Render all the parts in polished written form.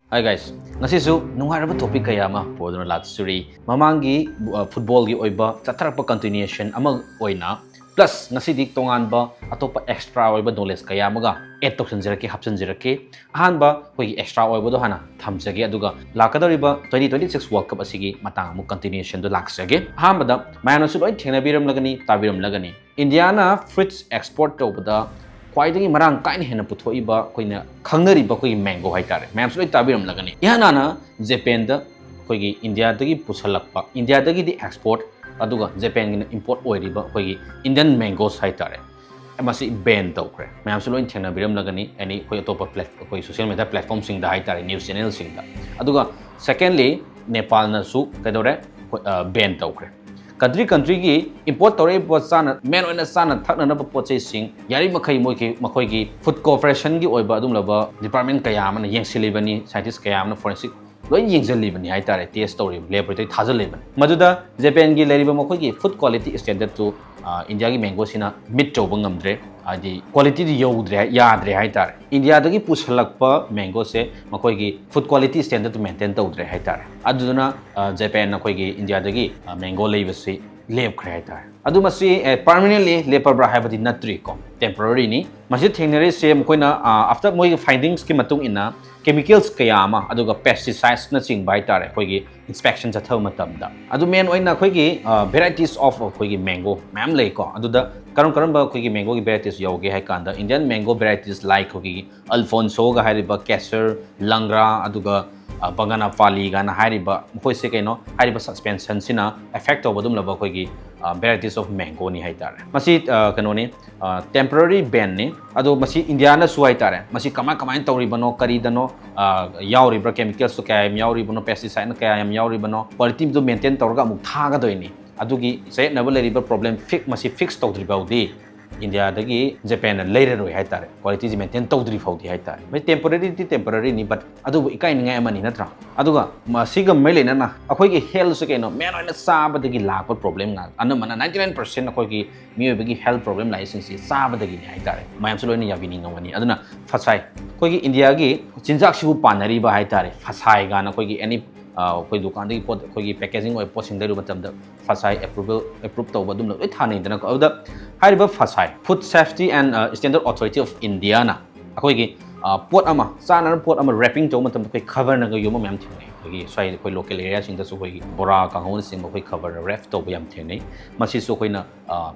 Hi guys, ngasisu nungaraba topic kaya ama podona latsuri mamangi football gi oiba chatarpa continuation amag oina plus ngasidik tongan ba atopa extra oiba knowledge kaya maga add toksanjiraki hapsanjiraki ahanba koi extra oiba do hana thamjage aduga lakadariba 2026 World Cup asigi matang mu continuation do laksage ahanbada mayana su loi thengnabiram lagani tabiram lagani Indiana fruits export tobada Quite marang kain hen puthoiba koina khangnariba koi mango haitare ma'am soi tabiram lagani ihana Japan da koi India dagi pusalakpa India dagi di export aduga Japan gi import oiriba koi Indian mangoes haitare amasi ban tawkre ma'am soi thengna biram lagani any koi topa platform koi social media platform sing da haitare news channel sing da aduga secondly Nepal na su kadore ban tawkre country ki import tore po sana main oina sana thakna na po chei sing yari makhai makhoi ki food cooperation gi oiba adum laba department kaya amana yengsilibani scientist kaya amana forensic loi yengjalibani hai tare test story laboratory thajalibani maduda Japan gi leriba makhoi ki food quality standard to India gi mango sina meet chobang ngamdre adi quality di yodre yadre hai tare India dagi pusalakpa mango se makhoi gi food quality standard to maintain tawdre hai tare aduna Japan na khoi gi India dagi mango leibasi lep khre hai tare adu masi permanently lepabra haibadi natri ko temporary ni masi thengnare se mkoina after moi findings ki matung ina chemicals kaya ama aduga pesticides na ching bai tare khoi gi inspection chathau matamda adu main oina khoi gi varieties of khoi gi mango ma'am lei ko aduda karam ba khoi gi mango gi varieties yoge hai kanda Indian mango varieties like khoi gi Alfonso ga hariba Kesar Langra aduga Bangana Pali gana hariba khoi se kaino hariba suspension sina effect obadum laba khoi gi varieties of mango ni haitare masi kano ni temporary ban ni ado masi India na su haitare masi kama tauri bano kari dano yauri bra chemicals to kaya yauri bano pesticide na kaya yauri bano quality to maintain tawga muk thaga doini adugi say na leri problem fix tawdri baudi India dagi Japan later roi haitare quality ji maintain tawdri faudi haitare mai temporary ni but adu Ekainingaini amani natra aduga masiga mailena na akoi gi health se kaino main oina saba dagi lakpa problem na anamana 99% akoi gi miyoy bagi health problem license saba dagi ni haitare mayam su loina yabini ngawani aduna fasai koi gi India gi chinjak sibu panari ba haitare fasai ga na koi gi any koi dukan dagi pot koi gi packaging oi pot sing dai ru matam da fasai approve tawba dum loi thanai dana ko da hariba fasai Food Safety and Standard Authority of India na akoi gi pot ama sana pot ama wrapping to matam koi cover na ga yoma myam thingai koi gi sai koi local area sing da su koi bora ka hon sing koi cover wrap to yam thingai masi su koi na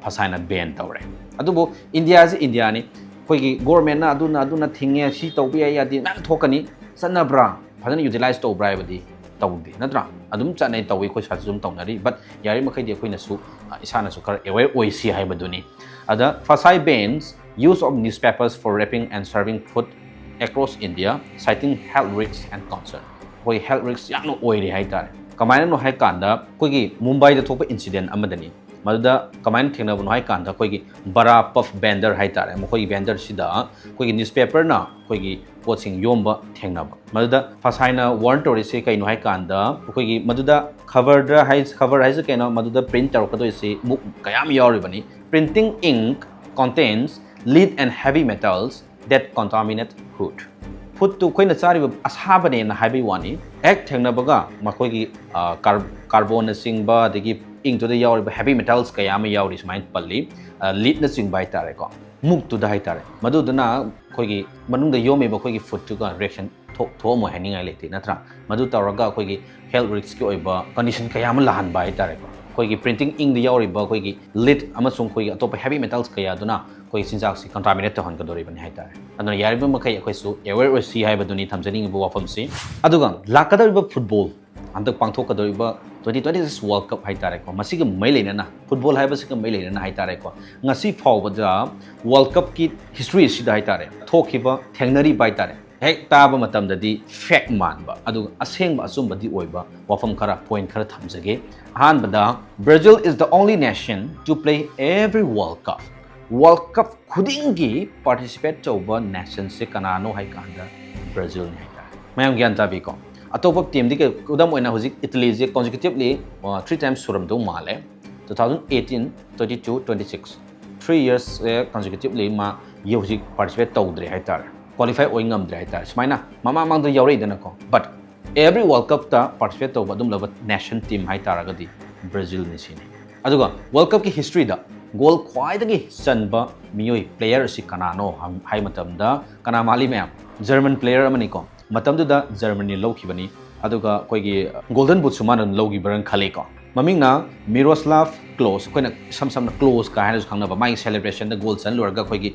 fasai na ban tawre adubo India is India ni koi gi government na aduna thinge si to bi ya di nam thokani sanna bra phadana utilize to bra badi tawdi natra adum chanai tawi khoi sa zum tawnari but yari makhai de khoina su isana su kar aware oisi hai baduni ada fasai bans use of newspapers for wrapping and serving food across India citing health risks and concern koi health risks yakno oiri hai tar kamaina no hai kanda koi gi Mumbai da thopa incident amadani maduda kamain thengna bu no hai kanda koi gi bara puff vendor hai tar mo koi vendor sida koi gi newspaper na koi gi poching yomba thengna ba maduda fasaina warn tori se kai no hai kanda koi gi maduda cover hai se kai no maduda print tar ka do se muk kayam yori bani printing ink contains lead and heavy metals that contaminate food food to koi na chari ashabane na haibai wani ek thengna baga makoi gi carbon sing ba degi ink to the yauri heavy metals kaya ma yauri smain palli lead na sing bai tare ko muk to dai tare madu dana khoi gi manung da yomi ba khoi gi food to ga reaction tho mo haning ai leti natra madu tawraga khoi gi health risk ki oiba condition kaya ma lahan bai tare ko khoi gi printing ink the yauri ba khoi gi lead amasung khoi gi atop heavy metals kaya duna khoi sinjak si contaminate to han ka dori ban hai tare aduna yari ba makai khoi su aware o si hai ba duni thamjani bu wafam si aduga lakada ba football antak pangthok ka dori ba 2026 World Cup hai tare ko masiga mai leina na football hai ba siga mai leina na hai tare ko ngasi fawba da World Cup ki history si da hai tare thokiba thengnari bai tare hek taba matam da di fact man ba adu aseng ba asum ba di oiba wafam khara point khara thamjage han bada Brazil is the only nation to play every World Cup khudingi participate choba nation se kanano hai kanda Brazil ni hai tare mayam gyan tabi ko atop team di udam oina hojik Italy je consecutively 3 times suram do male 2018 22 26 3 years consecutively ma ye hojik participate tawdre hai tar qualify oing ngamdre haitar smaina mama mang do yauri dana ko but every world cup ta participate to badum laba nation team haitar agadi Brazil ni sini aduga world cup ki history da goal khwai dagi chanba miyoi player si kanano hai matam da kana mali me German player amani ko matam du da Germany lokhibani aduga koi gi golden boot sumana logi barang khale ko maming na Miroslav Klose koina sam na Klose ka hainu khangna ba mai celebration da goal chan lorga koi gi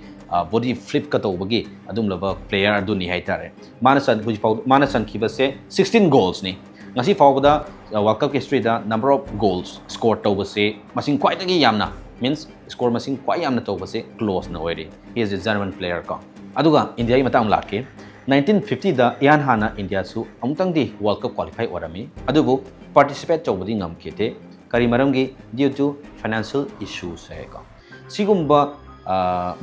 body flip ka to bagi adum laba player adu ni haitare manasan huji pau manasan khiba se 16 goals ni ngasi fawda world cup history da number of goals score to ba se masing kwai dagi yamna means score masing kwai yamna to ba se Klose na oiri he is a German player ko aduga India gi matam lakke 1950 da yan hana India su amtang di world cup qualify orami adubu participate chawbudi ngam khete kari maramgi due to financial issues hai ko sigumba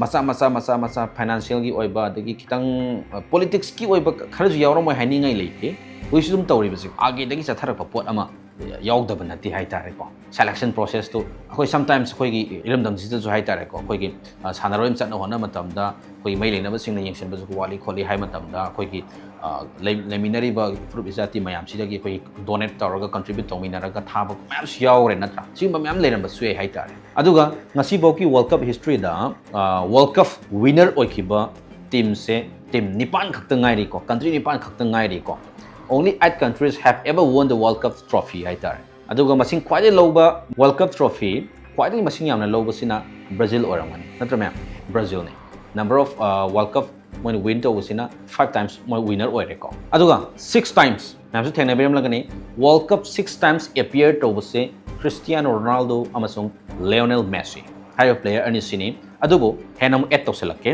masa financial gi oiba dagi kitang politics ki oiba kharaju yawra moi haini ngai leite oisum tawri basi age dagi chathara pa pot ama yaudaba nati hai tare ko selection process to khoi sometimes khoi gi iramdam ji ju hai tare ko khoi gi sanaroim chatna hona matam da khoi mai leina ba sing na yengsen ba ju wali kholi hai matam da khoi gi leminary ba group izati mayam si dagi khoi donate tawraga contribute tawmina raga thaba mayam yaure natra sing ba mayam leiram ba sui hai tare aduga ngasi boki world cup history da world cup winner oikiba team se team nipan khakta ngai ri ko country nipan khakta ngai ri ko only 8 countries have ever won the World Cup trophy haitare aduga masing kwai loba World Cup trophy kwai masing yamna loba sina Brazil oramani natra ma'am Brazil ne number of World Cup when win to sina 5 times my winner oire ko aduga 6 times ma'am su thengna beram lagani World Cup 6 times appear to se Cristiano Ronaldo amasung Lionel Messi higher player ani sini adubu henam et to selake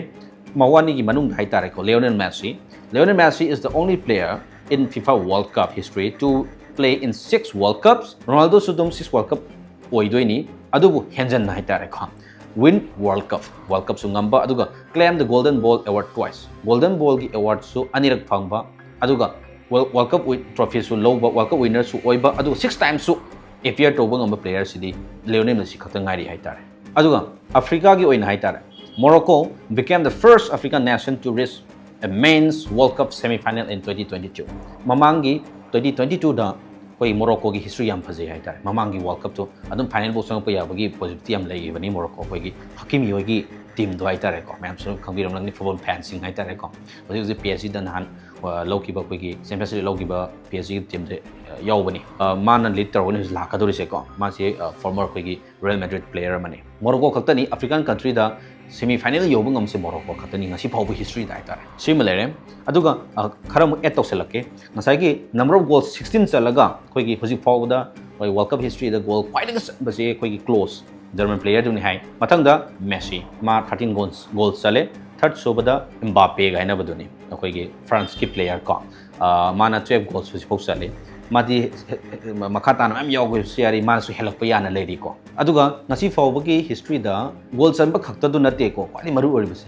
mawani gi manung haitare ko Lionel Messi is the only player in FIFA World Cup history to play in 6 World Cups. Ronaldo sudom 6 World Cup oidoini adubu henjan na haitare ko win World Cup su ngamba aduga claim the Golden Ball award twice. Golden Ball gi award su anirak phangba aduga World Cup trophy su loba World Cup winner su oiba aduga 6 times su appear to ngamba player sidi Lionel Messi khata ngari haitare aduga Africa gi oina haitare Morocco became the first African nation to reach a men's World Cup semi-final in 2022. Mamangi 2022 da koi Morocco gi history yam phajai hai tare. Mamangi World Cup to adum final bo sang pa yabagi positive yam lai bani Morocco koi gi Hakimi yogi team do hai tare ko. Ma'am sun khangbiram langni football fans sing hai tare ko. Hoji PSG dan han loki ba koi gi Champions League loki ba PSG team de yaw bani. Man lead tar woni la kadori se ko. Ma se former koi gi Real Madrid player mani. Morocco khaktani African country da semi-final yobung am se Morocco khatani ngasi phawbu history da itare similar aduga kharam et tawselake ngasai gi number of goals 16 chalaga koi gi hoji phawda koi World Cup history da goal quite base koi gi close German player duni hai mathang da Messi ma 13 goals chale third sobada Mbappe ga ina baduni koi gi France ki player ko mana 12 goals hoji phaw chale madi makatan am yaw siari man su help yana lady ko aduga ngasi fawbagi history da goal chanba khakta du nate ko kwani maru ori base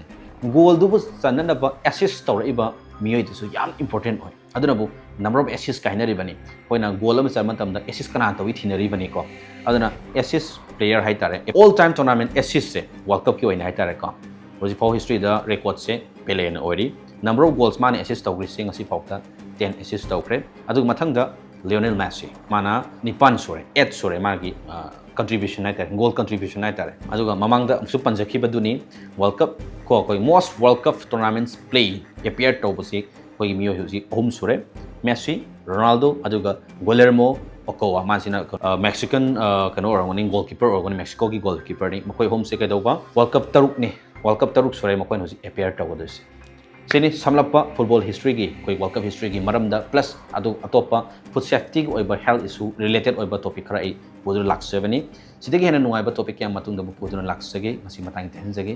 goal du bus channa ba assist tor iba miyoi du su yam important oi aduna bu number of assists kainari bani koina goal am charman tam da assist kana to wi thinari bani ko aduna assist player hai tare all time tournament assist se World Cup ki oina hai tare ko roji faw history da record se Pele na ori number of goals man assist tawri se ngasi fawta 10 assist tawkre adu mathang da Lionel Messi mana nipan sore 8 sore magi contribution hai tare goal contribution hai tare aduga mamangda su panjaki baduni World Cup ko most World Cup tournaments play appear to basi koi miyo husi home sore Messi Ronaldo aduga Guillermo Ochoa masina Mexican kano orangoni goalkeeper orangoni Mexico ki goalkeeper ni makoi home se kai doba World Cup taruk ni World Cup taruk sore makoi husi appear to bodisi sini samlapa football history gi koi World Cup history gi maramda plus adu atopa food safety gi oiba health issue related oiba topic khara ai bodur laksebani sidagi hena nungai ba topic ya matungda bu bodur laksege masi matang tenjage